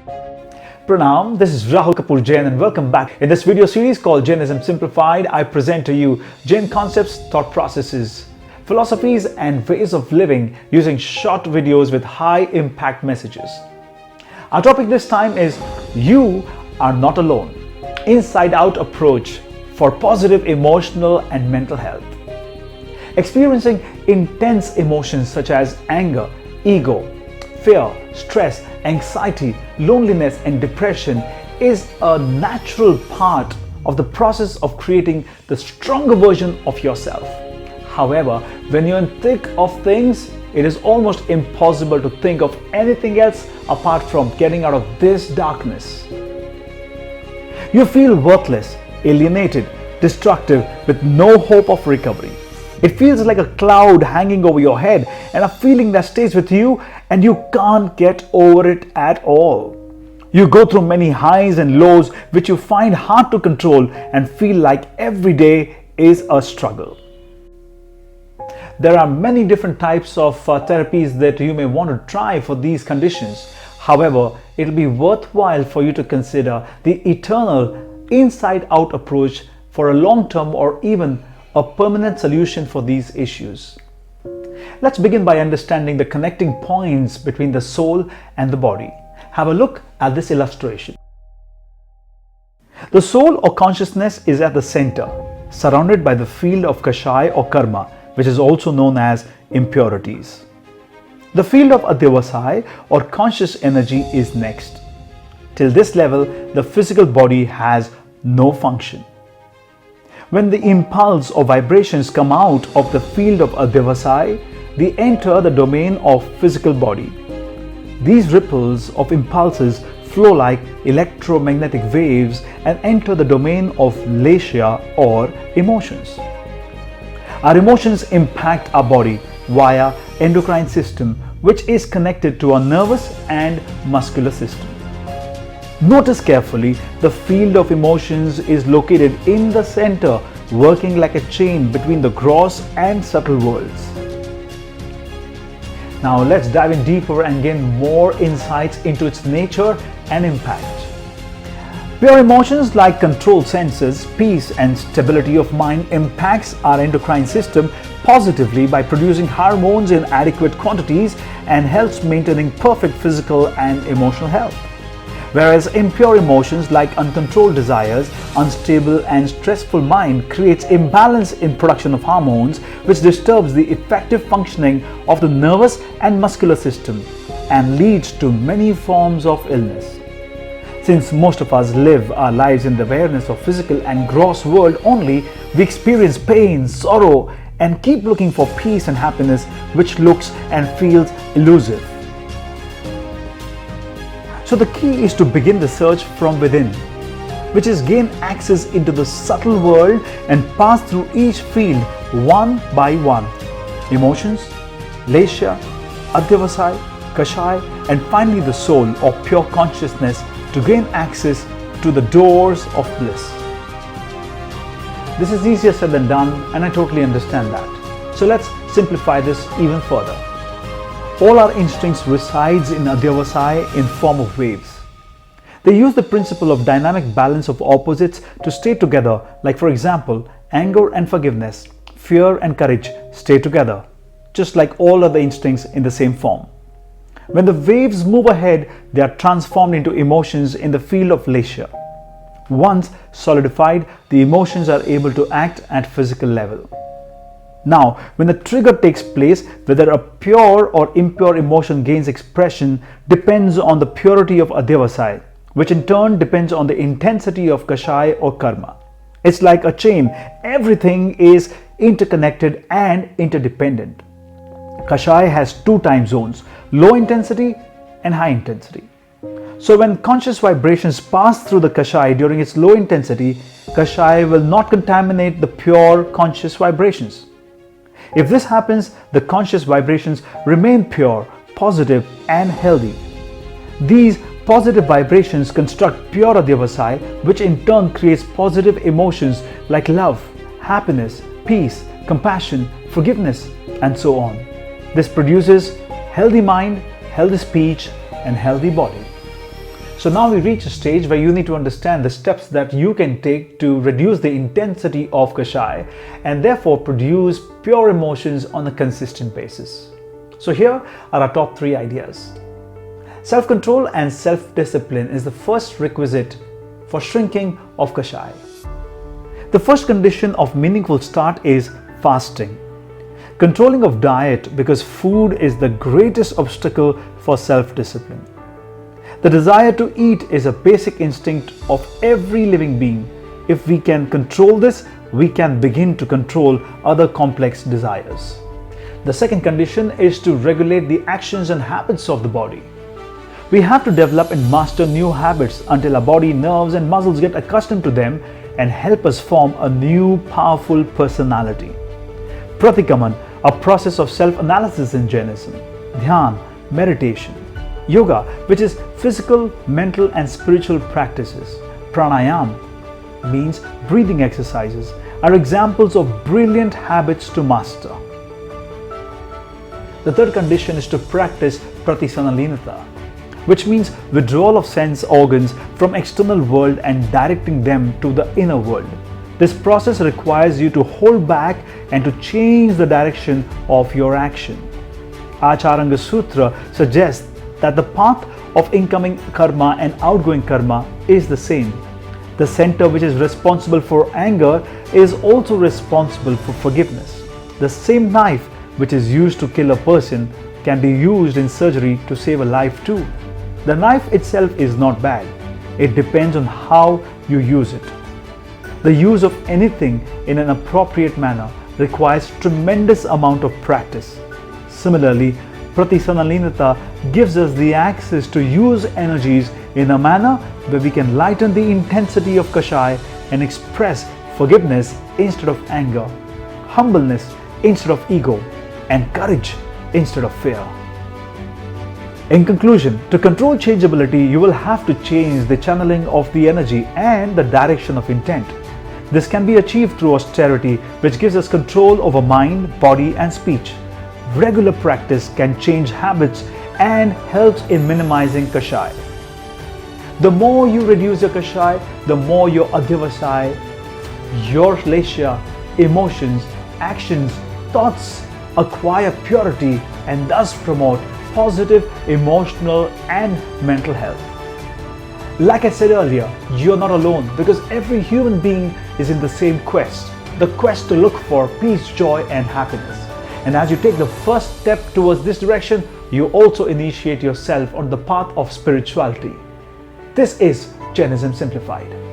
Pranam, this is Rahul Kapoor Jain and welcome back. In this video series called Jainism Simplified, I present to you Jain concepts, thought processes, philosophies and ways of living using short videos with high impact messages. Our topic this time is You Are Not Alone, Inside Out Approach for Positive Emotional and Mental Health. Experiencing intense emotions such as anger, ego, fear, stress, anxiety, loneliness and depression is a natural part of the process of creating the stronger version of yourself. However, when you're in thick of things, it is almost impossible to think of anything else apart from getting out of this darkness. You feel worthless, alienated, destructive with no hope of recovery. It feels like a cloud hanging over your head and a feeling that stays with you and you can't get over it at all. You go through many highs and lows which you find hard to control and feel like every day is a struggle. There are many different types of therapies that you may want to try for these conditions. However, it will be worthwhile for you to consider the eternal inside-out approach for a long-term or even a permanent solution for these issues. Let's begin by understanding the connecting points between the soul and the body. Have a look at this illustration. The soul or consciousness is at the center, surrounded by the field of kashai or karma, which is also known as impurities. The field of adhyavasai or conscious energy is next. Till this level, the physical body has no function. When the impulse or vibrations come out of the field of adhyavasai, they enter the domain of physical body. These ripples of impulses flow like electromagnetic waves and enter the domain of lesha or emotions. Our emotions impact our body via endocrine system, which is connected to our nervous and muscular system. Notice carefully, the field of emotions is located in the center, working like a chain between the gross and subtle worlds. Now let's dive in deeper and gain more insights into its nature and impact. Pure emotions like controlled senses, peace and stability of mind impacts our endocrine system positively by producing hormones in adequate quantities and helps maintaining perfect physical and emotional health. Whereas impure emotions like uncontrolled desires, unstable and stressful mind creates imbalance in production of hormones which disturbs the effective functioning of the nervous and muscular system and leads to many forms of illness. Since most of us live our lives in the awareness of physical and gross world only, we experience pain, sorrow and keep looking for peace and happiness which looks and feels elusive. So the key is to begin the search from within, which is gain access into the subtle world and pass through each field one by one. Emotions, lesha, adhyavasai, kashai and finally the soul or pure consciousness to gain access to the doors of bliss. This is easier said than done and I totally understand that. So let's simplify this even further. All our instincts resides in adhyavasai in form of waves. They use the principle of dynamic balance of opposites to stay together, like for example, anger and forgiveness, fear and courage stay together, just like all other instincts in the same form. When the waves move ahead, they are transformed into emotions in the field of lesha. Once solidified, the emotions are able to act at physical level. Now, when the trigger takes place, whether a pure or impure emotion gains expression depends on the purity of adhyavasai, which in turn depends on the intensity of kashai or karma. It's like a chain. Everything is interconnected and interdependent. Kashai has two time zones, low intensity and high intensity. So when conscious vibrations pass through the kashai during its low intensity, kashai will not contaminate the pure conscious vibrations. If this happens, the conscious vibrations remain pure, positive and healthy. These positive vibrations construct pure adhyavasai, which in turn creates positive emotions like love, happiness, peace, compassion, forgiveness and so on. This produces healthy mind, healthy speech and healthy body. So now we reach a stage where you need to understand the steps that you can take to reduce the intensity of Kashai and therefore produce pure emotions on a consistent basis. So here are our top 3 ideas. Self-control and self-discipline is the first requisite for shrinking of Kashai. The first condition of meaningful start is fasting. Controlling of diet, because food is the greatest obstacle for self-discipline. The desire to eat is a basic instinct of every living being. If we can control this, we can begin to control other complex desires. The second condition is to regulate the actions and habits of the body. We have to develop and master new habits until our body, nerves and muscles get accustomed to them and help us form a new powerful personality. Pratikaman, a process of self-analysis in Jainism. Dhyan, meditation. Yoga, which is physical, mental and spiritual practices. Pranayam means breathing exercises, are examples of brilliant habits to master. The third condition is to practice pratisannalinata, which means withdrawal of sense organs from external world and directing them to the inner world. This process requires you to hold back and to change the direction of your action. Acharanga Sutra suggests that the path of incoming karma and outgoing karma is the same. The center which is responsible for anger is also responsible for forgiveness. The same knife which is used to kill a person can be used in surgery to save a life too. The knife itself is not bad. It depends on how you use it. The use of anything in an appropriate manner requires tremendous amount of practice. Similarly, Pratisannalinata gives us the access to use energies in a manner where we can lighten the intensity of Kashai and express forgiveness instead of anger, humbleness instead of ego, and courage instead of fear. In conclusion, to control changeability, you will have to change the channeling of the energy and the direction of intent. This can be achieved through austerity, which gives us control over mind, body, and speech. Regular practice can change habits and helps in minimizing Kashai. The more you reduce your Kashai, the more your Adhyavasai, your Lesha, emotions, actions, thoughts acquire purity and thus promote positive emotional and mental health. Like I said earlier, you're not alone because every human being is in the same quest, the quest to look for peace, joy and happiness. And as you take the first step towards this direction, you also initiate yourself on the path of spirituality. This is Jainism Simplified.